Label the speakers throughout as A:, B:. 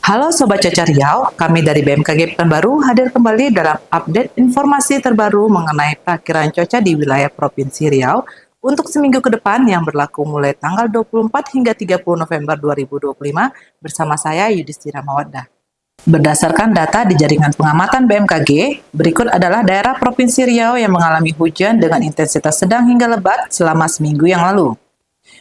A: Halo Sobat Cuaca Riau, kami dari BMKG Pekanbaru hadir kembali dalam update informasi terbaru mengenai perakiraan cuaca di wilayah Provinsi Riau untuk seminggu ke depan yang berlaku mulai tanggal 24 hingga 30 November 2025 bersama saya Yudhistira Mawaddah. Berdasarkan data di jaringan pengamatan BMKG, berikut adalah daerah Provinsi Riau yang mengalami hujan dengan intensitas sedang hingga lebat selama seminggu yang lalu.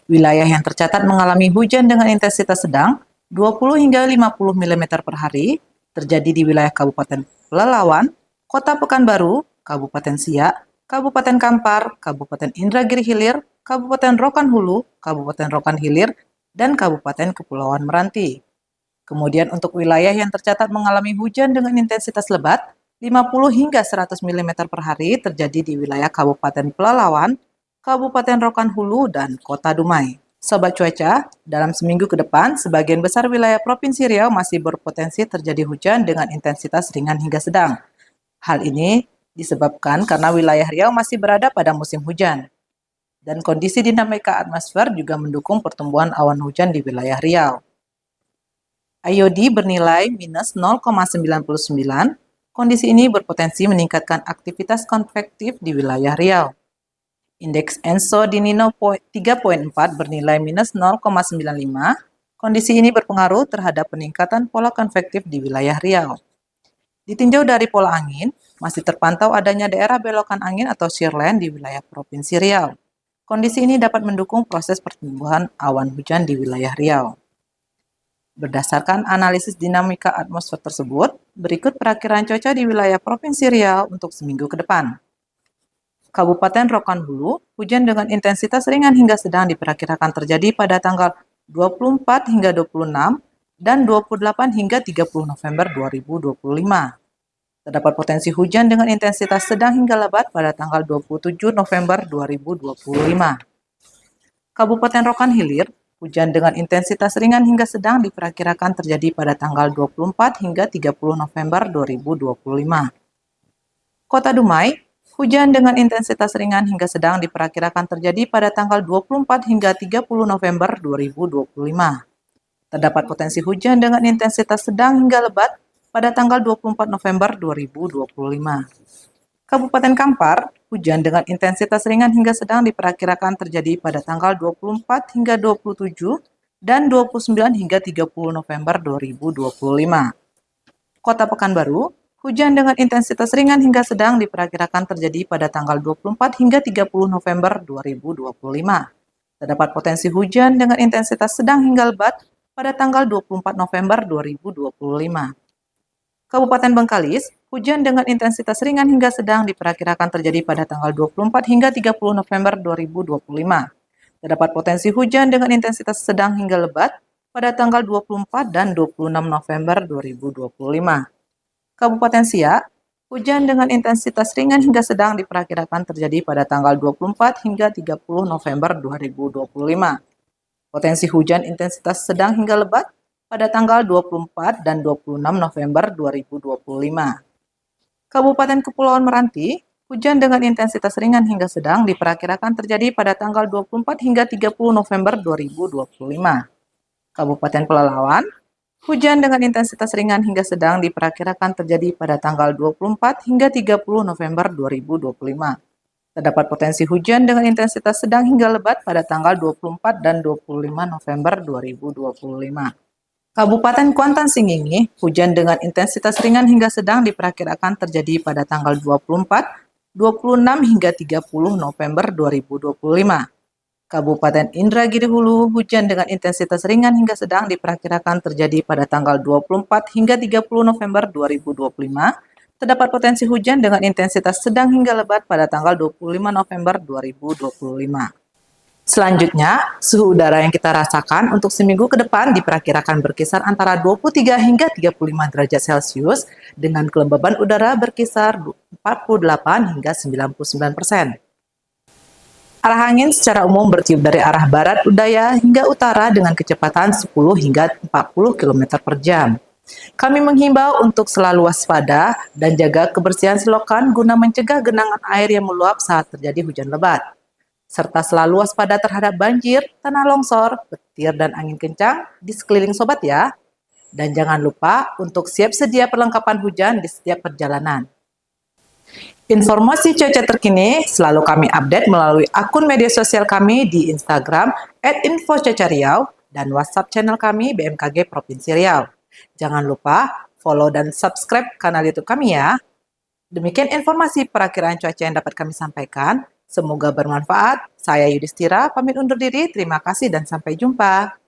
A: Wilayah yang tercatat mengalami hujan dengan intensitas sedang 20 hingga 50 mm per hari terjadi di wilayah Kabupaten Pelalawan, Kota Pekanbaru, Kabupaten Siak, Kabupaten Kampar, Kabupaten Indragiri Hilir, Kabupaten Rokan Hulu, Kabupaten Rokan Hilir, dan Kabupaten Kepulauan Meranti. Kemudian untuk wilayah yang tercatat mengalami hujan dengan intensitas lebat 50 hingga 100 mm per hari terjadi di wilayah Kabupaten Pelalawan, Kabupaten Rokan Hulu, dan Kota Dumai. Sobat Cuaca, dalam seminggu ke depan, sebagian besar wilayah Provinsi Riau masih berpotensi terjadi hujan dengan intensitas ringan hingga sedang. Hal ini disebabkan karena wilayah Riau masih berada pada musim hujan. Dan kondisi dinamika atmosfer juga mendukung pertumbuhan awan hujan di wilayah Riau. IOD bernilai minus 0,99, kondisi ini berpotensi meningkatkan aktivitas konvektif di wilayah Riau. Indeks ENSO di Nino 3.4 bernilai minus 0,95. Kondisi ini berpengaruh terhadap peningkatan pola konvektif di wilayah Riau. Ditinjau dari pola angin, masih terpantau adanya daerah belokan angin atau shearland di wilayah Provinsi Riau. Kondisi ini dapat mendukung proses pertumbuhan awan hujan di wilayah Riau. Berdasarkan analisis dinamika atmosfer tersebut, berikut perakiraan cuaca di wilayah Provinsi Riau untuk seminggu ke depan. Kabupaten Rokan Hulu, hujan dengan intensitas ringan hingga sedang diperkirakan terjadi pada tanggal 24 hingga 26 dan 28 hingga 30 November 2025. Terdapat potensi hujan dengan intensitas sedang hingga lebat pada tanggal 27 November 2025. Kabupaten Rokan Hilir, hujan dengan intensitas ringan hingga sedang diperkirakan terjadi pada tanggal 24 hingga 30 November 2025. Kota Dumai, hujan dengan intensitas ringan hingga sedang diperkirakan terjadi pada tanggal 24 hingga 30 November 2025. Terdapat potensi hujan dengan intensitas sedang hingga lebat pada tanggal 24 November 2025. Kabupaten Kampar, hujan dengan intensitas ringan hingga sedang diperkirakan terjadi pada tanggal 24 hingga 27 dan 29 hingga 30 November 2025. Kota Pekanbaru, hujan dengan intensitas ringan hingga sedang diperkirakan terjadi pada tanggal 24 hingga 30 November 2025. Terdapat potensi hujan dengan intensitas sedang hingga lebat pada tanggal 24 November 2025. Kabupaten Bengkalis, hujan dengan intensitas ringan hingga sedang diperkirakan terjadi pada tanggal 24 hingga 30 November 2025. Terdapat potensi hujan dengan intensitas sedang hingga lebat pada tanggal 24 dan 26 November 2025. Kabupaten Siak, hujan dengan intensitas ringan hingga sedang diperkirakan terjadi pada tanggal 24 hingga 30 November 2025. Potensi hujan intensitas sedang hingga lebat pada tanggal 24 dan 26 November 2025. Kabupaten Kepulauan Meranti, hujan dengan intensitas ringan hingga sedang diperkirakan terjadi pada tanggal 24 hingga 30 November 2025. Kabupaten Pelalawan, hujan dengan intensitas ringan hingga sedang diperkirakan terjadi pada tanggal 24 hingga 30 November 2025. Terdapat potensi hujan dengan intensitas sedang hingga lebat pada tanggal 24 dan 25 November 2025. Kabupaten Kuantan Singingi, hujan dengan intensitas ringan hingga sedang diperkirakan terjadi pada tanggal 24, 26 hingga 30 November 2025. Kabupaten Indragiri Hulu, hujan dengan intensitas ringan hingga sedang diperkirakan terjadi pada tanggal 24 hingga 30 November 2025. Terdapat potensi hujan dengan intensitas sedang hingga lebat pada tanggal 25 November 2025. Selanjutnya, suhu udara yang kita rasakan untuk seminggu ke depan diperkirakan berkisar antara 23 hingga 35 derajat Celcius dengan kelembaban udara berkisar 48 hingga 99%. Arah angin secara umum bertiup dari arah barat daya hingga utara dengan kecepatan 10 hingga 40 km per jam. Kami menghimbau untuk selalu waspada dan jaga kebersihan selokan guna mencegah genangan air yang meluap saat terjadi hujan lebat. Serta selalu waspada terhadap banjir, tanah longsor, petir, dan angin kencang di sekeliling sobat ya. Dan jangan lupa untuk siap sedia perlengkapan hujan di setiap perjalanan. Informasi cuaca terkini selalu kami update melalui akun media sosial kami di Instagram @info_cuaca_riau dan WhatsApp channel kami BMKG Provinsi Riau. Jangan lupa follow dan subscribe kanal YouTube kami ya. Demikian informasi perakiraan cuaca yang dapat kami sampaikan. Semoga bermanfaat. Saya Yudhistira, pamit undur diri. Terima kasih dan sampai jumpa.